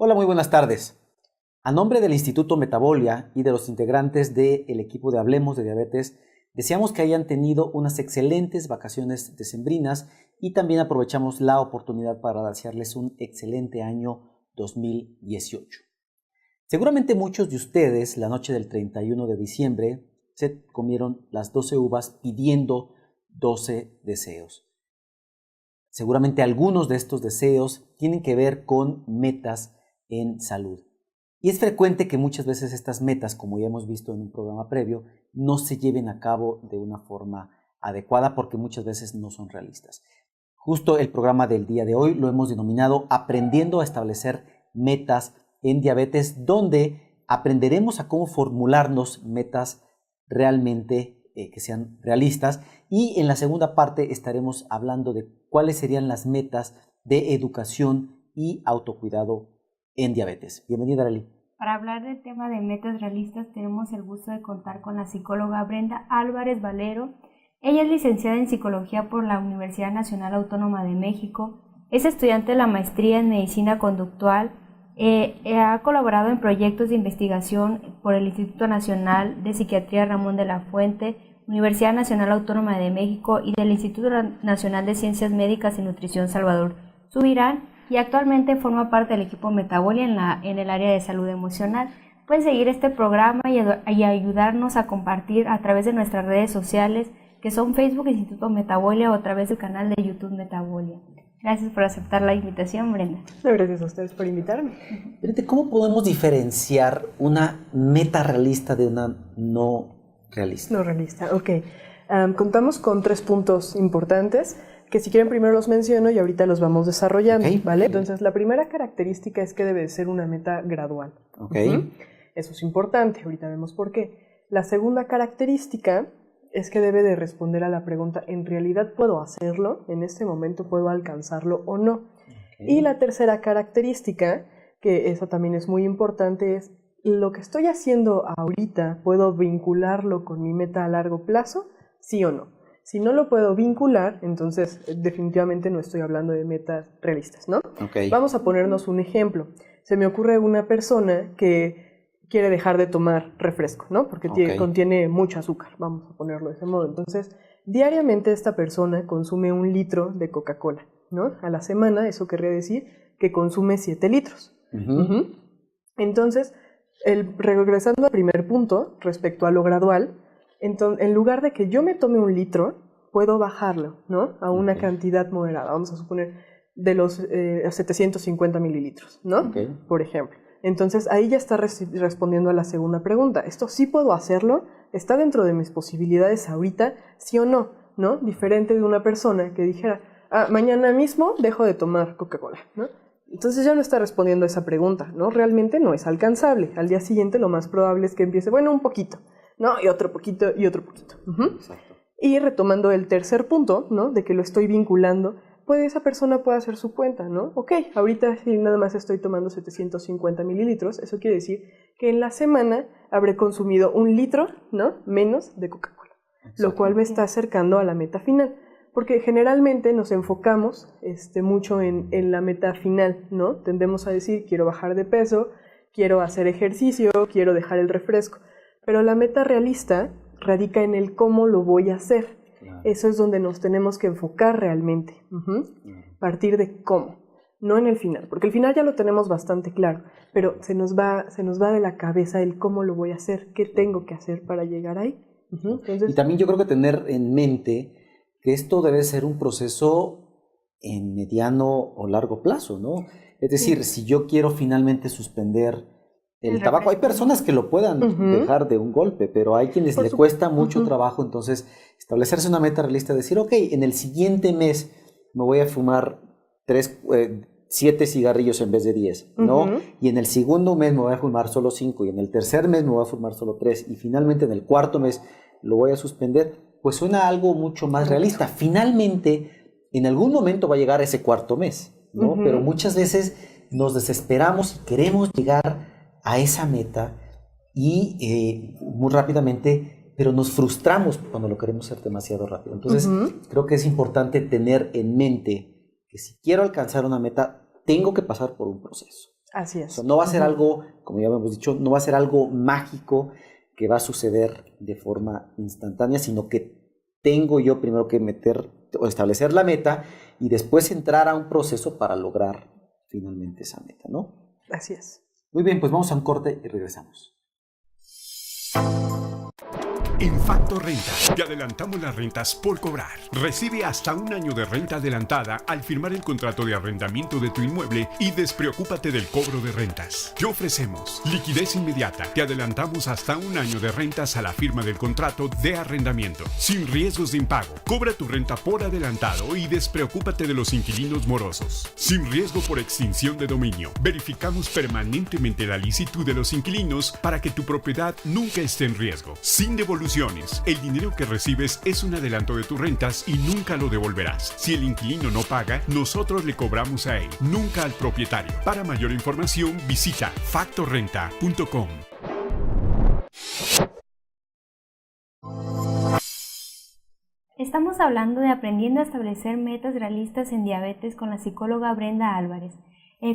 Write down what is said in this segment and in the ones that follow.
Hola, muy buenas tardes. A nombre del Instituto Metabolia y de los integrantes del equipo de Hablemos de Diabetes, deseamos que hayan tenido unas excelentes vacaciones decembrinas y también aprovechamos la oportunidad para desearles un excelente año 2018. Seguramente muchos de ustedes, la noche del 31 de diciembre, se comieron las 12 uvas pidiendo 12 deseos. Seguramente algunos de estos deseos tienen que ver con metas en salud. Y es frecuente que muchas veces estas metas, como ya hemos visto en un programa previo, no se lleven a cabo de una forma adecuada porque muchas veces no son realistas. Justo el programa del día de hoy lo hemos denominado Aprendiendo a establecer metas en diabetes, donde aprenderemos a cómo formularnos metas realmente que sean realistas. Y en la segunda parte estaremos hablando de cuáles serían las metas de educación y autocuidado en diabetes. Bienvenida, Arely. Para hablar del tema de metas realistas tenemos el gusto de contar con la psicóloga Brenda Álvarez Valero. Ella es licenciada en Psicología por la Universidad Nacional Autónoma de México, es estudiante de la maestría en Medicina Conductual, ha colaborado en proyectos de investigación por el Instituto Nacional de Psiquiatría Ramón de la Fuente, Universidad Nacional Autónoma de México y del Instituto Nacional de Ciencias Médicas y Nutrición Salvador Subirán, y actualmente forma parte del equipo Metabolia en el área de salud emocional. Pueden seguir este programa y ayudarnos a compartir a través de nuestras redes sociales, que son Facebook Instituto Metabolia o a través del canal de YouTube Metabolia. Gracias por aceptar la invitación, Brenda. Gracias a ustedes por invitarme. ¿Cómo podemos diferenciar una meta realista de una no realista? No realista, ok. Contamos con 3 puntos importantes que si quieren primero los menciono y ahorita los vamos desarrollando, okay, ¿vale? Entonces, la primera característica es que debe de ser una meta gradual. Okay. Eso es importante, ahorita vemos por qué. La segunda característica es que debe de responder a la pregunta, ¿en realidad puedo hacerlo? ¿En este momento puedo alcanzarlo o no? Okay. Y la tercera característica, que esa también es muy importante, es ¿lo que estoy haciendo ahorita puedo vincularlo con mi meta a largo plazo? ¿Sí o no? Si no lo puedo vincular, entonces definitivamente no estoy hablando de metas realistas, ¿no? Okay. Vamos a ponernos un ejemplo. Se me ocurre una persona que quiere dejar de tomar refresco, ¿no? Porque contiene mucho azúcar, vamos a ponerlo de ese modo. Entonces, diariamente esta persona consume 1 litro de Coca-Cola, ¿no? A la semana, eso querría decir que consume 7 litros. Entonces, regresando al primer punto, respecto a lo gradual, entonces, en lugar de que yo me tome 1 litro, puedo bajarlo, ¿no? A una cantidad moderada, vamos a suponer de los 750 mililitros, ¿no? Por ejemplo. Entonces, ahí ya está respondiendo a la segunda pregunta. ¿Esto sí puedo hacerlo? ¿Está dentro de mis posibilidades ahorita? ¿Sí o no? ¿No? Diferente de una persona que dijera, mañana mismo dejo de tomar Coca-Cola, ¿no? Entonces ya no está respondiendo a esa pregunta, ¿no? Realmente no es alcanzable. Al día siguiente lo más probable es que empiece, bueno, un poquito, ¿no? Y otro poquito, y otro poquito. Exacto. Y retomando el tercer punto, ¿no? De que lo estoy vinculando, esa persona puede hacer su cuenta, ¿no? Ok, ahorita si nada más estoy tomando 750 mililitros, eso quiere decir que en la semana habré consumido 1 litro, ¿no? Menos de Coca-Cola, lo cual me está acercando a la meta final. Porque generalmente nos enfocamos mucho en la meta final, ¿no? Tendemos a decir, quiero bajar de peso, quiero hacer ejercicio, quiero dejar el refresco. Pero la meta realista radica en el cómo lo voy a hacer. Claro. Eso es donde nos tenemos que enfocar realmente. Partir de cómo, no en el final. Porque el final ya lo tenemos bastante claro, pero se nos va de la cabeza el cómo lo voy a hacer, qué tengo que hacer para llegar ahí. Entonces, y también yo creo que tener en mente que esto debe ser un proceso en mediano o largo plazo, ¿no? Es decir, si yo quiero finalmente suspender el tabaco, hay personas que lo puedan dejar de un golpe, pero hay quienes le cuesta mucho trabajo. Entonces, establecerse una meta realista, decir, ok, en el siguiente mes me voy a fumar 7 cigarrillos en vez de 10, ¿no? Y en el segundo mes me voy a fumar solo 5, y en el tercer mes me voy a fumar solo 3, y finalmente en el cuarto mes lo voy a suspender. Pues suena algo mucho más realista. Finalmente, en algún momento va a llegar ese cuarto mes, ¿no? Pero muchas veces nos desesperamos y queremos llegar a esa meta y muy rápidamente, pero nos frustramos cuando lo queremos hacer demasiado rápido. Entonces, creo que es importante tener en mente que si quiero alcanzar una meta, tengo que pasar por un proceso. Así es. O sea, no va a ser algo, como ya hemos dicho, no va a ser algo mágico que va a suceder de forma instantánea, sino que tengo yo primero que meter o establecer la meta y después entrar a un proceso para lograr finalmente esa meta, ¿no? Así es. Muy bien, pues vamos a un corte y regresamos. En Factor Renta, te adelantamos las rentas por cobrar. Recibe hasta 1 año de renta adelantada al firmar el contrato de arrendamiento de tu inmueble y despreocúpate del cobro de rentas. Te ofrecemos liquidez inmediata. Te adelantamos hasta 1 año de rentas a la firma del contrato de arrendamiento, sin riesgos de impago. Cobra tu renta por adelantado y despreocúpate de los inquilinos morosos. Sin riesgo por extinción de dominio. Verificamos permanentemente la licitud de los inquilinos para que tu propiedad nunca esté en riesgo. Sin devolución. El dinero que recibes es un adelanto de tus rentas y nunca lo devolverás. Si el inquilino no paga, nosotros le cobramos a él, nunca al propietario. Para mayor información, visita factorrenta.com. Estamos hablando de aprendiendo a establecer metas realistas en diabetes con la psicóloga Brenda Álvarez.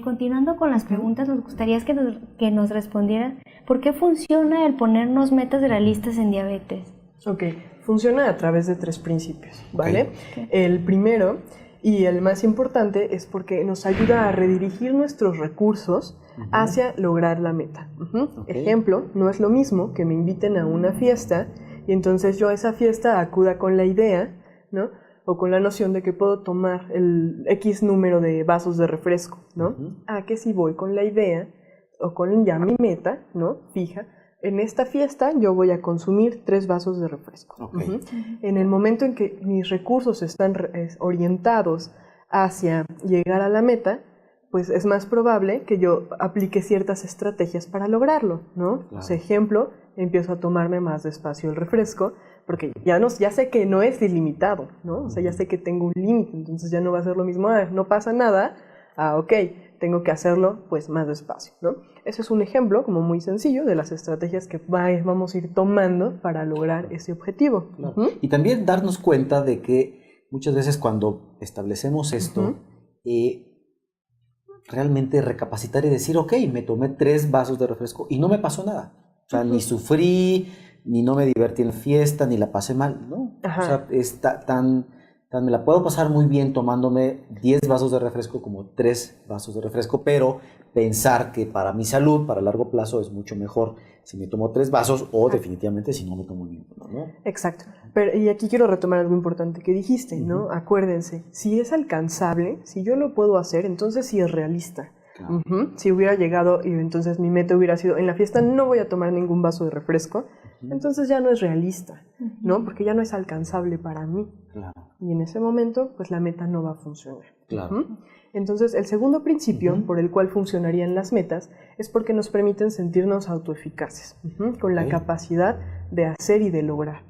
Continuando con las preguntas, nos gustaría que nos respondieran ¿por qué funciona el ponernos metas realistas en diabetes? Ok, funciona a través de 3 principios, ¿vale? Okay. El primero y el más importante es porque nos ayuda a redirigir nuestros recursos hacia lograr la meta. Ejemplo, no es lo mismo que me inviten a una fiesta y entonces yo a esa fiesta acuda con la idea, ¿no? O con la noción de que puedo tomar el X número de vasos de refresco, ¿no? A que si voy con la idea o con ya mi meta, ¿no? Fija, en esta fiesta yo voy a consumir 3 vasos de refresco. En el momento en que mis recursos están orientados hacia llegar a la meta, pues es más probable que yo aplique ciertas estrategias para lograrlo, ¿no? Claro. O sea, ejemplo, empiezo a tomarme más despacio el refresco, porque ya sé que no es ilimitado, ¿no? O sea, ya sé que tengo un límite, entonces ya no va a ser lo mismo, no pasa nada, ok, tengo que hacerlo pues más despacio, ¿no? Ese es un ejemplo como muy sencillo de las estrategias que vamos a ir tomando para lograr ese objetivo. Claro. Y también darnos cuenta de que muchas veces cuando establecemos esto, realmente recapacitar y decir, ok, me tomé 3 vasos de refresco y no me pasó nada. O sea, ni sufrí, ni no me divertí en fiesta, ni la pasé mal, ¿no? O sea, me la puedo pasar muy bien tomándome 10 vasos de refresco como 3 vasos de refresco, pero pensar que para mi salud, para largo plazo, es mucho mejor si me tomo 3 vasos o definitivamente si no me tomo ninguno, ¿no? Exacto. Y aquí quiero retomar algo importante que dijiste, ¿no? Acuérdense, si es alcanzable, si yo lo puedo hacer, entonces sí es realista. Claro. Si hubiera llegado y entonces mi meta hubiera sido, en la fiesta no voy a tomar ningún vaso de refresco, entonces ya no es realista, ¿no? Porque ya no es alcanzable para mí. Claro. Y en ese momento, pues la meta no va a funcionar. Claro. Entonces, el segundo principio por el cual funcionarían las metas es porque nos permiten sentirnos autoeficaces, con la capacidad de hacer y de lograr.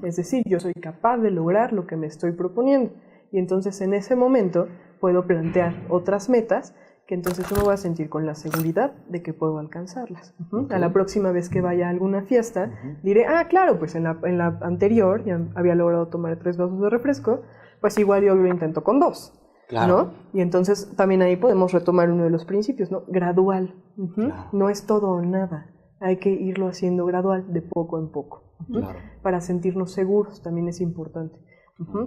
Es decir, yo soy capaz de lograr lo que me estoy proponiendo. Y entonces, en ese momento, puedo plantear otras metas que entonces yo me voy a sentir con la seguridad de que puedo alcanzarlas. A la próxima vez que vaya a alguna fiesta, diré, claro, pues en la anterior ya había logrado tomar 3 vasos de refresco, pues igual yo lo intento con 2. Claro. ¿No? Y entonces también ahí podemos retomar uno de los principios, ¿no? Gradual. Claro. No es todo o nada. Hay que irlo haciendo gradual, de poco en poco. Claro. Para sentirnos seguros también es importante.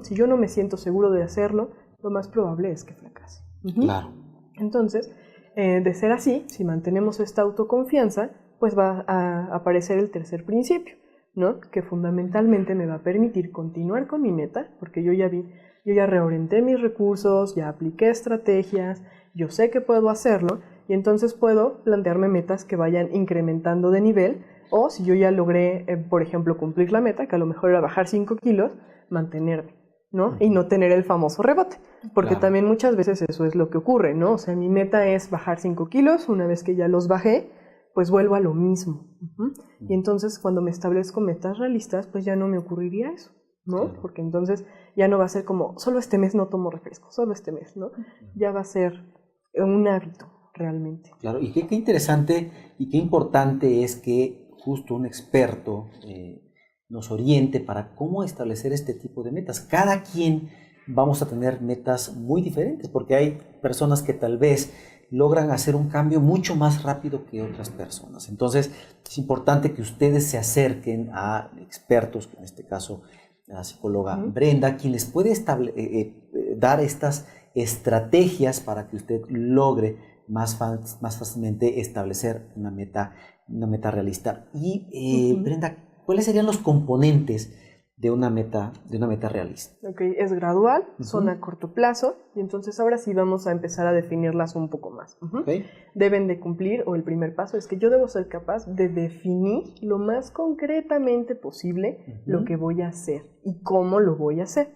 Si yo no me siento seguro de hacerlo, lo más probable es que fracase. Claro. Entonces, de ser así, si mantenemos esta autoconfianza, pues va a aparecer el tercer principio, ¿no? Que fundamentalmente me va a permitir continuar con mi meta, porque yo ya reorienté mis recursos, ya apliqué estrategias, yo sé que puedo hacerlo, y entonces puedo plantearme metas que vayan incrementando de nivel, o si yo ya logré, por ejemplo, cumplir la meta, que a lo mejor era bajar 5 kilos, mantenerme, ¿no? Y no tener el famoso rebote, porque también muchas veces eso es lo que ocurre, ¿no? O sea, mi meta es bajar 5 kilos, una vez que ya los bajé, pues vuelvo a lo mismo. Y entonces cuando me establezco metas realistas, pues ya no me ocurriría eso, ¿no? Claro. Porque entonces ya no va a ser como, solo este mes no tomo refresco, solo este mes, ¿no? Ya va a ser un hábito realmente. Claro, y qué interesante y qué importante es que justo un experto nos oriente para cómo establecer este tipo de metas. Cada quien vamos a tener metas muy diferentes, porque hay personas que tal vez logran hacer un cambio mucho más rápido que otras personas. Entonces, es importante que ustedes se acerquen a expertos, en este caso a la psicóloga Brenda, quien les puede dar estas estrategias para que usted logre más fácilmente establecer una meta realista. Y Brenda, ¿cuáles serían los componentes de una meta realista? Ok, es gradual, son a corto plazo, y entonces ahora sí vamos a empezar a definirlas un poco más. Okay. Deben de cumplir, o el primer paso es que yo debo ser capaz de definir lo más concretamente posible lo que voy a hacer y cómo lo voy a hacer.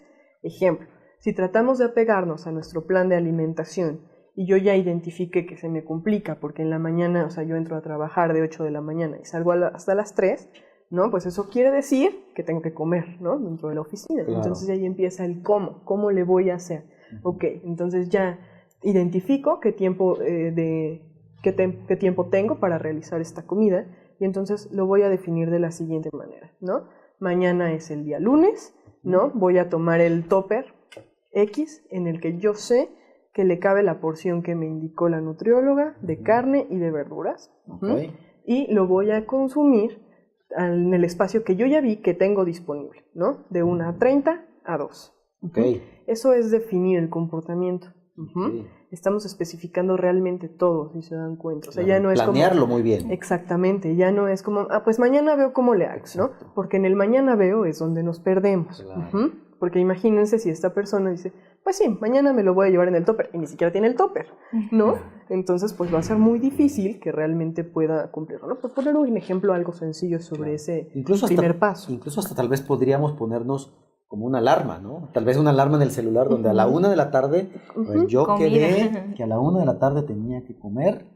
Ejemplo, si tratamos de apegarnos a nuestro plan de alimentación y yo ya identifiqué que se me complica porque en la mañana, o sea, yo entro a trabajar de 8 de la mañana y salgo hasta las 3, ¿no? Pues eso quiere decir que tengo que comer, ¿no? Dentro de la oficina. Claro. Entonces ahí empieza el cómo le voy a hacer. Ok, entonces ya identifico qué tiempo, qué tiempo tengo para realizar esta comida y entonces lo voy a definir de la siguiente manera, ¿no? Mañana es el día lunes, ¿no? Voy a tomar el tupper X en el que yo sé que le cabe la porción que me indicó la nutrióloga de carne y de verduras. Okay. Y lo voy a consumir en el espacio que yo ya vi que tengo disponible, ¿no? De 1:30 a 2. Okay. Eso es definir el comportamiento. Okay. Estamos especificando realmente todo, si se dan cuenta. O sea, claro, ya no es planearlo como, muy bien. Exactamente, ya no es como, pues mañana veo cómo le hago, Exacto. ¿no? Porque en el mañana veo es donde nos perdemos. Claro. Porque imagínense si esta persona dice, pues sí, mañana me lo voy a llevar en el tupper, y ni siquiera tiene el tupper, ¿no? Entonces, pues va a ser muy difícil que realmente pueda cumplirlo, ¿no? Por poner un ejemplo algo sencillo sobre ese primer paso. Incluso hasta tal vez podríamos ponernos como una alarma, ¿no? Tal vez una alarma en el celular donde a la 1 de la tarde, pues yo quedé que a la 1 de la tarde tenía que comer,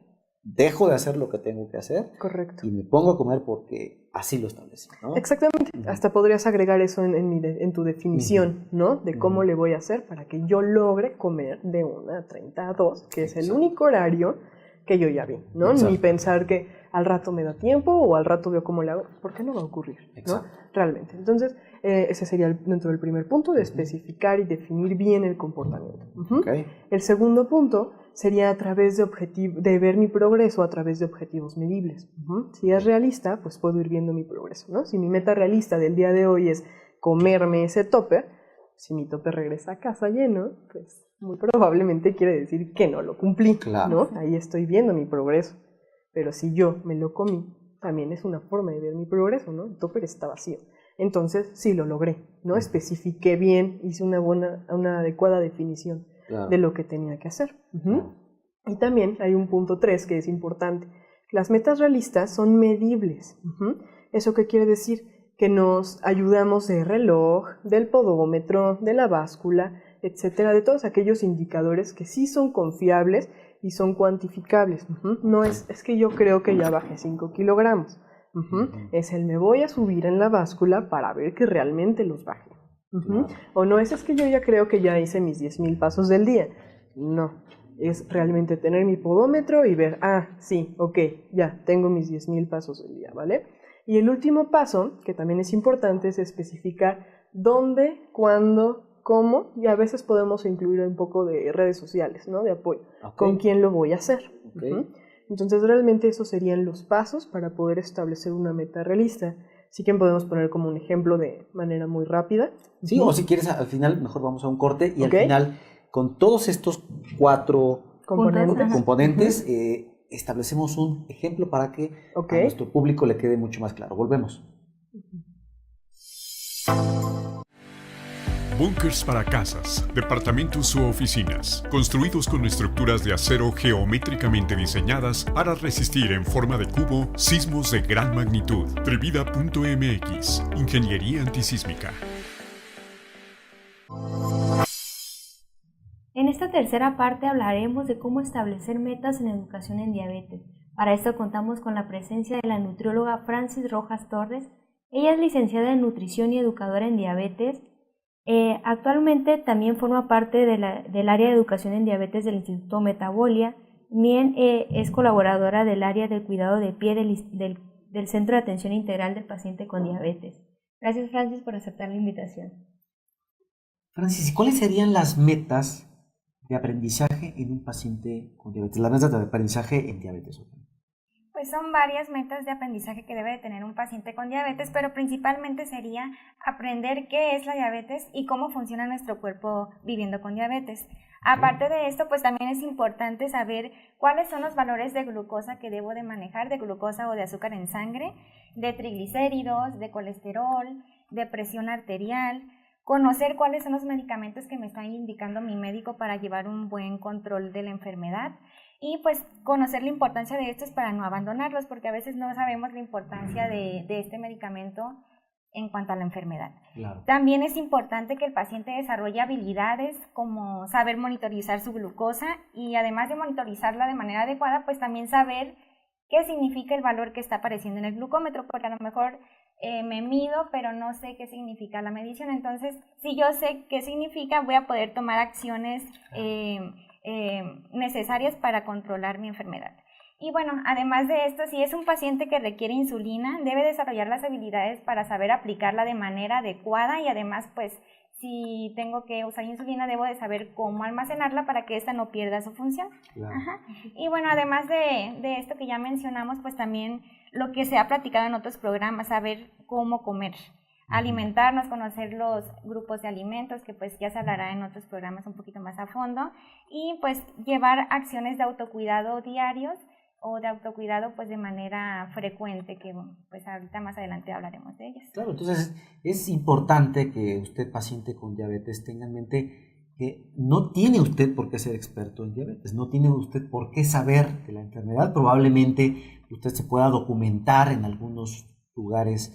dejo de hacer lo que tengo que hacer. Correcto. Y me pongo a comer porque así lo establecí, ¿no? Exactamente. Hasta podrías agregar eso en tu definición, ¿no? De cómo le voy a hacer para que yo logre comer de 1:30 a 2, que es el único horario que yo ya vi, ¿no? Exacto. Ni pensar que al rato me da tiempo o al rato veo cómo le hago, porque no va a ocurrir, ¿no? Realmente. Entonces, ese sería dentro del primer punto, de especificar y definir bien el comportamiento. Okay. El segundo punto sería a través de ver mi progreso a través de objetivos medibles. Si es realista, pues puedo ir viendo mi progreso, ¿no? Si mi meta realista del día de hoy es comerme ese tupper, si mi tupper regresa a casa lleno, pues muy probablemente quiere decir que no lo cumplí, claro, ¿no? Ahí estoy viendo mi progreso. Pero si yo me lo comí, también es una forma de ver mi progreso, ¿no? El tupper está vacío. Entonces, sí lo logré, ¿no? Especifiqué bien, hice una adecuada definición de lo que tenía que hacer. Y también hay un punto 3 que es importante. Las metas realistas son medibles. ¿Eso qué quiere decir? Que nos ayudamos del reloj, del podómetro, de la báscula, etcétera, de todos aquellos indicadores que sí son confiables y son cuantificables. No es que yo creo que ya bajé 5 kilogramos. Es el me voy a subir en la báscula para ver que realmente los bajé. O no es que yo ya creo que ya hice mis 10,000 pasos del día. No, es realmente tener mi podómetro y ver, sí, ok, ya tengo mis 10,000 pasos del día, ¿vale? Y el último paso, que también es importante, es especificar dónde, cuándo, cómo, y a veces podemos incluir un poco de redes sociales, ¿no? De apoyo. ¿Con quién lo voy a hacer? Entonces, realmente esos serían los pasos para poder establecer una meta realista. Sí que podemos poner como un ejemplo de manera muy rápida. Sí, o si quieres, al final, mejor vamos a un corte y al final, con todos estos 4 componentes establecemos un ejemplo para que a nuestro público le quede mucho más claro. Volvemos. Búnkers para casas, departamentos u oficinas, construidos con estructuras de acero geométricamente diseñadas para resistir en forma de cubo sismos de gran magnitud. Trivida.mx, Ingeniería Antisísmica. En esta tercera parte hablaremos de cómo establecer metas en educación en diabetes. Para esto contamos con la presencia de la nutrióloga Francis Rojas Torres. Ella es licenciada en nutrición y educadora en diabetes. Actualmente también forma parte del área de educación en diabetes del Instituto Metabolia. También es colaboradora del área de cuidado de pie del Centro de Atención Integral del Paciente con Diabetes. Gracias, Francis, por aceptar la invitación. Francis, ¿cuáles serían las metas de aprendizaje en un paciente con diabetes? Las metas de aprendizaje en diabetes. Pues son varias metas de aprendizaje que debe de tener un paciente con diabetes, pero principalmente sería aprender qué es la diabetes y cómo funciona nuestro cuerpo viviendo con diabetes. Aparte de esto, pues también es importante saber cuáles son los valores de glucosa que debo de manejar, de glucosa o de azúcar en sangre, de triglicéridos, de colesterol, de presión arterial, conocer cuáles son los medicamentos que me está indicando mi médico para llevar un buen control de la enfermedad. Y pues conocer la importancia de estos para no abandonarlos, porque a veces no sabemos la importancia de este medicamento en cuanto a la enfermedad. Claro. También es importante que el paciente desarrolle habilidades como saber monitorizar su glucosa y además de monitorizarla de manera adecuada, pues también saber qué significa el valor que está apareciendo en el glucómetro, porque a lo mejor me mido, pero no sé qué significa la medición. Entonces, si yo sé qué significa, voy a poder tomar acciones necesarias para controlar mi enfermedad. Y bueno, además de esto, si es un paciente que requiere insulina, debe desarrollar las habilidades para saber aplicarla de manera adecuada y además, pues, si tengo que usar insulina, debo de saber cómo almacenarla para que ésta no pierda su función. Claro. Ajá. Y bueno, además de esto que ya mencionamos, pues también lo que se ha platicado en otros programas, saber cómo comer, alimentarnos, conocer los grupos de alimentos, que pues ya se hablará en otros programas un poquito más a fondo, y pues llevar acciones de autocuidado diarios o de autocuidado pues de manera frecuente, que pues ahorita más adelante hablaremos de ellas. Claro, entonces es importante que usted, paciente con diabetes, tenga en mente que no tiene usted por qué ser experto en diabetes, no tiene usted por qué saber de la enfermedad. Probablemente usted se pueda documentar en algunos lugares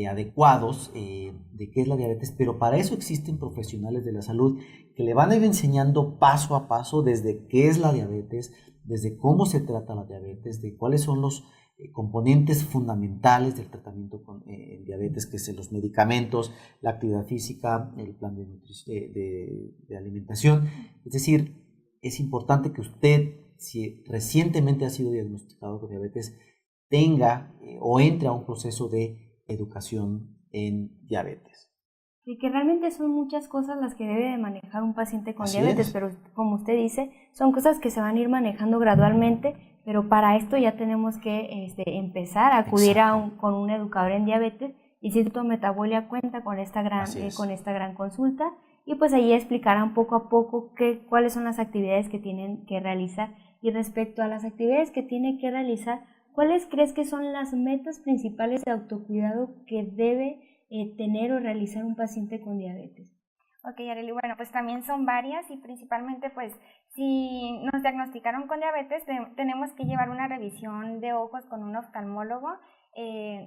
adecuados de qué es la diabetes, pero para eso existen profesionales de la salud que le van a ir enseñando paso a paso desde qué es la diabetes, desde cómo se trata la diabetes, de cuáles son los componentes fundamentales del tratamiento con diabetes, que son los medicamentos, la actividad física, el plan de alimentación. Es decir, es importante que usted, si recientemente ha sido diagnosticado con diabetes, tenga o entre a un proceso de educación en diabetes. Y que realmente son muchas cosas las que debe de manejar un paciente con diabetes, pero como usted dice, son cosas que se van a ir manejando gradualmente, pero para esto ya tenemos que empezar a acudir con un educador en diabetes. Instituto Metabolia cuenta con esta gran consulta y pues ahí explicarán poco a poco cuáles son las actividades que tienen que realizar. Y respecto a las actividades que tiene que realizar, ¿cuáles crees que son las metas principales de autocuidado que debe tener o realizar un paciente con diabetes? Ok, Yareli, bueno, pues también son varias y principalmente pues si nos diagnosticaron con diabetes tenemos que llevar una revisión de ojos con un oftalmólogo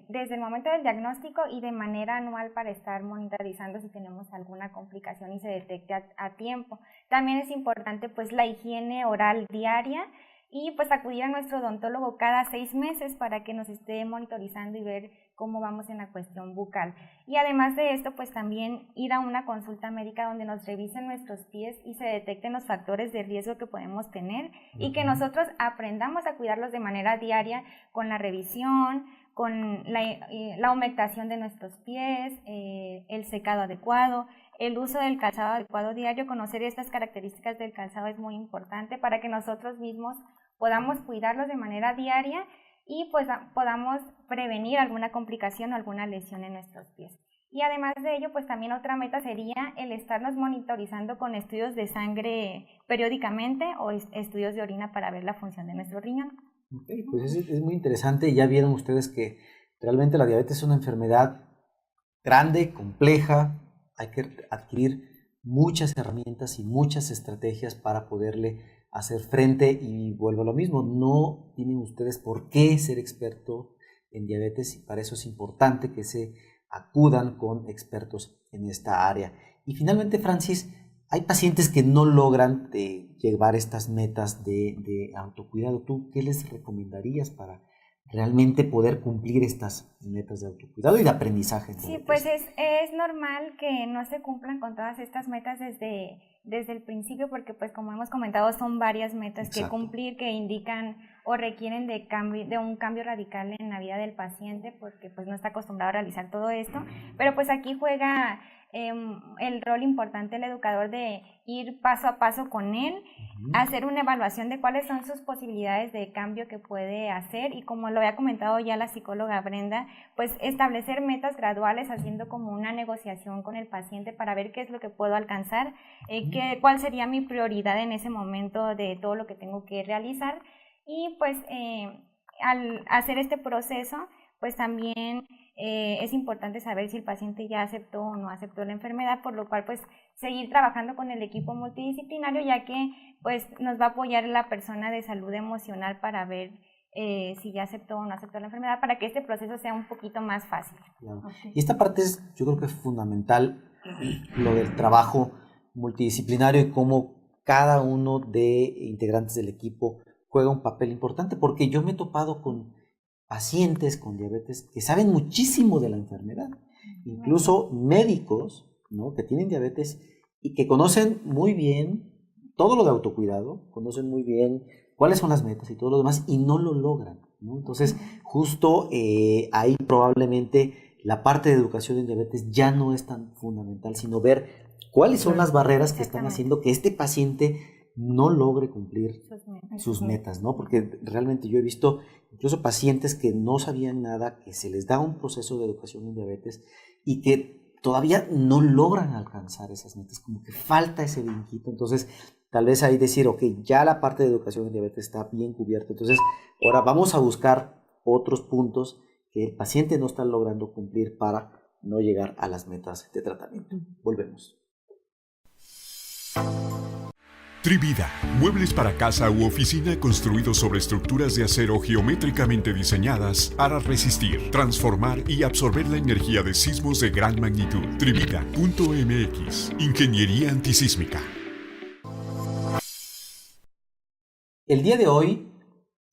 desde el momento del diagnóstico y de manera anual para estar monitorizando si tenemos alguna complicación y se detecte a tiempo. También es importante pues la higiene oral diaria y pues acudir a nuestro odontólogo cada 6 meses para que nos esté monitorizando y ver cómo vamos en la cuestión bucal. Y además de esto, pues también ir a una consulta médica donde nos revisen nuestros pies y se detecten los factores de riesgo que podemos tener y que nosotros aprendamos a cuidarlos de manera diaria con la revisión, con la humectación de nuestros pies, el secado adecuado, el uso del calzado adecuado diario. Conocer estas características del calzado es muy importante para que nosotros mismos podamos cuidarlos de manera diaria y pues podamos prevenir alguna complicación o alguna lesión en nuestros pies. Y además de ello, pues también otra meta sería el estarnos monitorizando con estudios de sangre periódicamente o estudios de orina para ver la función de nuestro riñón. Okay, pues es muy interesante. Ya vieron ustedes que realmente la diabetes es una enfermedad grande, compleja. Hay que adquirir muchas herramientas y muchas estrategias para poderle hacer frente, y vuelvo a lo mismo, no tienen ustedes por qué ser experto en diabetes y para eso es importante que se acudan con expertos en esta área. Y finalmente, Francis, hay pacientes que no logran llevar estas metas de autocuidado. ¿Tú qué les recomendarías para realmente poder cumplir estas metas de autocuidado y de aprendizaje? Sí, pues es normal que no se cumplan con todas estas metas desde el principio, porque pues como hemos comentado son varias metas que cumplir que indican o requieren de un cambio radical en la vida del paciente, porque pues no está acostumbrado a realizar todo esto, pero pues aquí juega el rol importante del educador de ir paso a paso con él, hacer una evaluación de cuáles son sus posibilidades de cambio que puede hacer y, como lo había comentado ya la psicóloga Brenda, pues establecer metas graduales haciendo como una negociación con el paciente para ver qué es lo que puedo alcanzar, cuál sería mi prioridad en ese momento de todo lo que tengo que realizar y pues al hacer este proceso pues también es importante saber si el paciente ya aceptó o no aceptó la enfermedad, por lo cual pues seguir trabajando con el equipo multidisciplinario, ya que pues nos va a apoyar la persona de salud emocional para ver si ya aceptó o no aceptó la enfermedad, para que este proceso sea un poquito más fácil. Claro. Y esta parte es, yo creo que es fundamental, lo del trabajo multidisciplinario y cómo cada uno de integrantes del equipo juega un papel importante, porque yo me he topado con pacientes con diabetes que saben muchísimo de la enfermedad, incluso médicos, ¿no?, que tienen diabetes y que conocen muy bien todo lo de autocuidado, conocen muy bien cuáles son las metas y todo lo demás y no lo logran, ¿no? Entonces, justo ahí probablemente la parte de educación en diabetes ya no es tan fundamental, sino ver cuáles son las barreras que están haciendo que este paciente no logre cumplir sus metas, ¿no? Porque realmente yo he visto incluso pacientes que no sabían nada, que se les da un proceso de educación en diabetes y que todavía no logran alcanzar esas metas, como que falta ese brinquito. Entonces, tal vez ahí decir, ok, ya la parte de educación en diabetes está bien cubierta, entonces ahora vamos a buscar otros puntos que el paciente no está logrando cumplir para no llegar a las metas de tratamiento. Volvemos. Trivida, muebles para casa u oficina construidos sobre estructuras de acero geométricamente diseñadas para resistir, transformar y absorber la energía de sismos de gran magnitud. Trivida.mx, ingeniería antisísmica. El día de hoy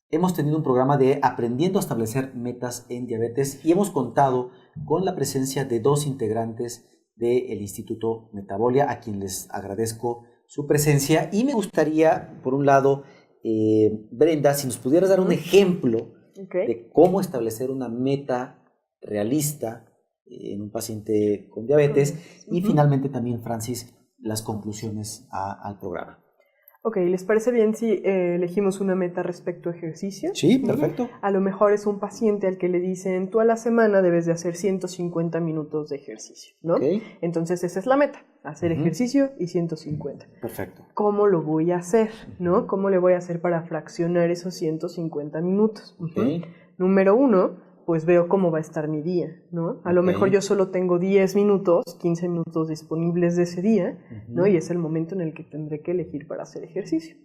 hemos tenido un programa de Aprendiendo a establecer metas en diabetes y hemos contado con la presencia de dos integrantes del Instituto Metabolia, a quien les agradezco su presencia, y me gustaría, por un lado, Brenda, si nos pudieras dar un ejemplo de cómo establecer una meta realista en un paciente con diabetes, y finalmente también, Francis, las conclusiones al programa. Ok, ¿les parece bien si elegimos una meta respecto a ejercicio? Sí, perfecto. A lo mejor es un paciente al que le dicen, tú a la semana debes de hacer 150 minutos de ejercicio, ¿no? Okay. Entonces esa es la meta, hacer ejercicio y 150. Perfecto. ¿Cómo lo voy a hacer, no? ¿Cómo le voy a hacer para fraccionar esos 150 minutos? Okay. Número 1, pues veo cómo va a estar mi día, ¿no? A lo mejor yo solo tengo 10 minutos, 15 minutos disponibles de ese día, ¿no? Y es el momento en el que tendré que elegir para hacer ejercicio.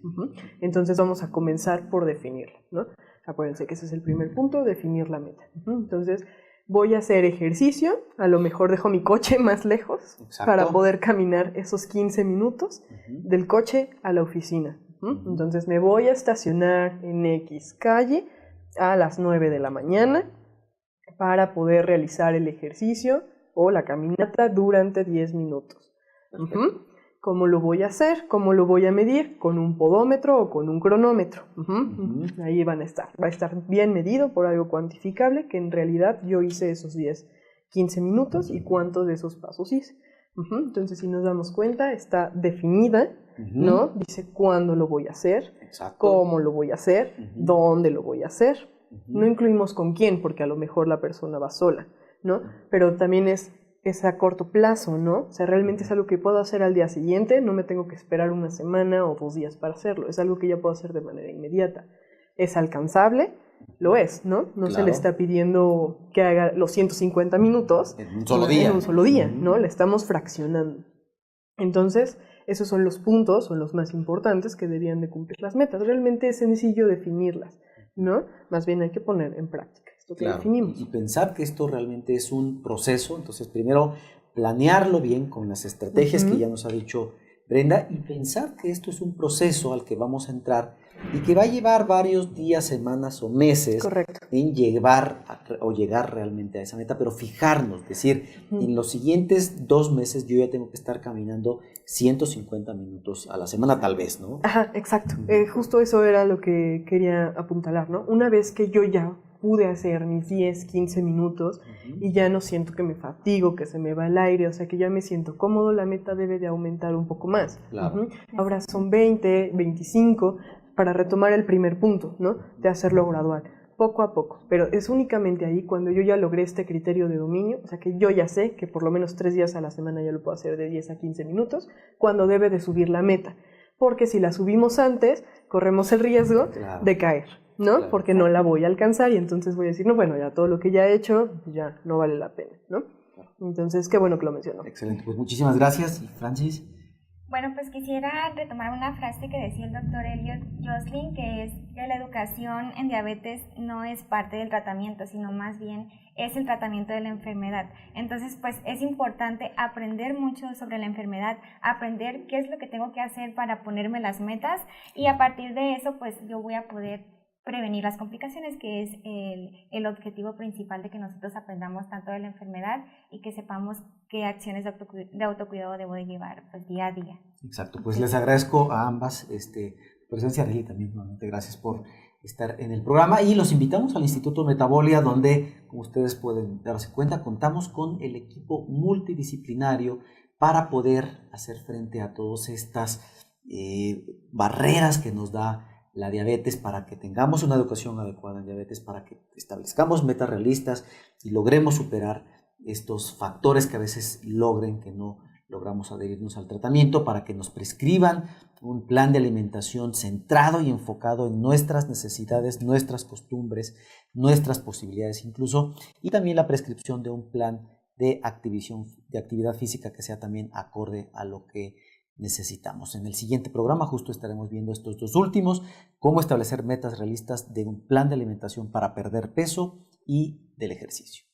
Entonces vamos a comenzar por definirla, ¿no? Acuérdense que ese es el primer punto, definir la meta. Entonces voy a hacer ejercicio, a lo mejor dejo mi coche más lejos para poder caminar esos 15 minutos del coche a la oficina. Entonces me voy a estacionar en X calle a las 9 de la mañana, para poder realizar el ejercicio o la caminata durante 10 minutos. ¿Cómo lo voy a hacer? ¿Cómo lo voy a medir? ¿Con un podómetro o con un cronómetro? Ahí van a estar. Va a estar bien medido por algo cuantificable, que en realidad yo hice esos 15 minutos y cuántos de esos pasos hice. Entonces, si nos damos cuenta, está definida, ¿no? Dice cuándo lo voy a hacer, cómo lo voy a hacer, dónde lo voy a hacer. No incluimos con quién, porque a lo mejor la persona va sola, ¿no? Pero también es a corto plazo, ¿no? O sea, realmente es algo que puedo hacer al día siguiente, no me tengo que esperar una semana o 2 días para hacerlo, es algo que ya puedo hacer de manera inmediata. ¿Es alcanzable? Lo es, ¿no? No se le está pidiendo que haga los 150 minutos en un solo día. En un solo día, ¿no? Le estamos fraccionando. Entonces, esos son los puntos, son los más importantes que deberían de cumplir las metas. Realmente es sencillo definirlas, ¿no? Más bien hay que poner en práctica esto que definimos. Y pensar que esto realmente es un proceso, entonces primero planearlo bien con las estrategias que ya nos ha dicho Brenda, y pensar que esto es un proceso al que vamos a entrar y que va a llevar varios días, semanas o meses en llegar realmente a esa meta, pero fijarnos, decir, en los siguientes 2 meses yo ya tengo que estar caminando 150 minutos a la semana tal vez, ¿no? Ajá, exacto. Justo eso era lo que quería apuntalar, ¿no? Una vez que yo ya pude hacer mis 10, 15 minutos y ya no siento que me fatigo, que se me va el aire, o sea que ya me siento cómodo, la meta debe de aumentar un poco más. Claro. Ahora son 20, 25 para retomar el primer punto, ¿no? De hacerlo gradual, poco a poco, pero es únicamente ahí cuando yo ya logré este criterio de dominio, o sea que yo ya sé que por lo menos 3 días a la semana ya lo puedo hacer de 10 a 15 minutos, cuando debe de subir la meta, porque si la subimos antes, corremos el riesgo de caer, ¿no? Claro. Porque no la voy a alcanzar y entonces voy a decir, no, bueno, ya todo lo que ya he hecho, ya no vale la pena, ¿no? Entonces, qué bueno que lo mencionó. Excelente, pues muchísimas gracias. ¿Y Francis? Bueno, pues quisiera retomar una frase que decía el doctor Elliot Joslin, que es que la educación en diabetes no es parte del tratamiento, sino más bien es el tratamiento de la enfermedad. Entonces, pues es importante aprender mucho sobre la enfermedad, aprender qué es lo que tengo que hacer para ponerme las metas y a partir de eso, pues yo voy a poder prevenir las complicaciones, que es el objetivo principal de que nosotros aprendamos tanto de la enfermedad y que sepamos qué acciones de autocuidado debo de llevar pues, día a día. Exacto, pues les agradezco a ambas presencia, Arely, también nuevamente gracias por estar en el programa y los invitamos al Instituto Metabolia, donde, como ustedes pueden darse cuenta, contamos con el equipo multidisciplinario para poder hacer frente a todas estas barreras que nos da la diabetes, para que tengamos una educación adecuada en diabetes, para que establezcamos metas realistas y logremos superar estos factores que a veces logren que no logramos adherirnos al tratamiento, para que nos prescriban un plan de alimentación centrado y enfocado en nuestras necesidades, nuestras costumbres, nuestras posibilidades incluso, y también la prescripción de un plan de actividad física que sea también acorde a lo que necesitamos. En el siguiente programa justo estaremos viendo estos dos últimos, cómo establecer metas realistas de un plan de alimentación para perder peso y del ejercicio.